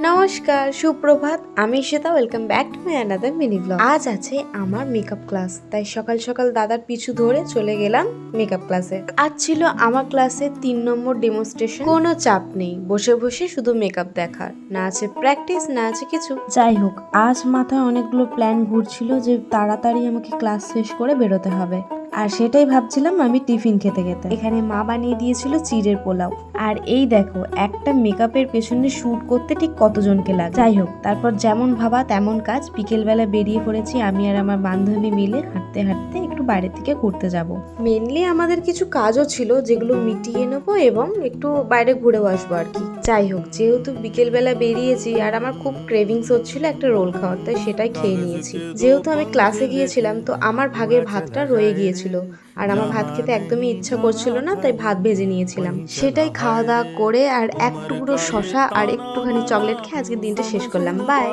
নমস্কার, সুপ্রভাত। আমি Shweta, welcome back to my another mini blog. আজ আছে আমার মেকআপ ক্লাস, তাই সকাল সকাল দাদার পিছু ধরে চলে গেলাম মেকআপ ক্লাসে। আজ ছিল আমার ক্লাসে 3 নম্বর ডেমনস্ট্রেশন। কোনো চাপ নেই, বসে বসে শুধু মেকআপ দেখার, না আছে প্র্যাকটিস, না আছে কিছু। যাই হোক, আজ মাথায় অনেকগুলো প্ল্যান ঘুরছিল যে তাড়াতাড়ি আমাকে ক্লাস শেষ করে বেরোতে হবে। আর সেটাই ভাবছিলাম আমি টিফিন খেতে খেতে। এখানে মা বানিয়ে দিয়েছিল চিড়ের পোলাও। আর এই দেখো, একটা মেকআপের পেছনে শুট করতে ঠিক কতজনকে লাগে। যাই হোক, তারপর যেমন ভাবা তেমন কাজ। বিকেলবেলা বেরিয়ে পড়েছি আমি আর আমার বান্ধবী মিলে হাঁটতে হাঁটতে একটু বাইরে থেকে ঘুরতে যাব। মেনলি আমাদের কিছু কাজও ছিল যেগুলো মিটিয়ে নেবো এবং একটু বাইরে ঘুরেও আসবো আর কি। যাই হোক, যেহেতু বিকেলবেলা বেরিয়েছি আর আমার খুব ক্রেভিংস হচ্ছিল একটা রোল খাওয়ার, তাই সেটাই খেয়ে নিয়েছি। যেহেতু আমি ক্লাসে গিয়েছিলাম, তো আমার ভাগের ভাতটা রয়ে গিয়েছিল আর আমার ভাত খেতে একদমই ইচ্ছা করছিল না, তাই ভাত ভেজে নিয়েছিলাম। সেটাই খাওয়া দাওয়া করে আর এক টুকরো শশা আর একটুখানি চকলেট খেয়ে আজকে দিনটা শেষ করলাম। বাই।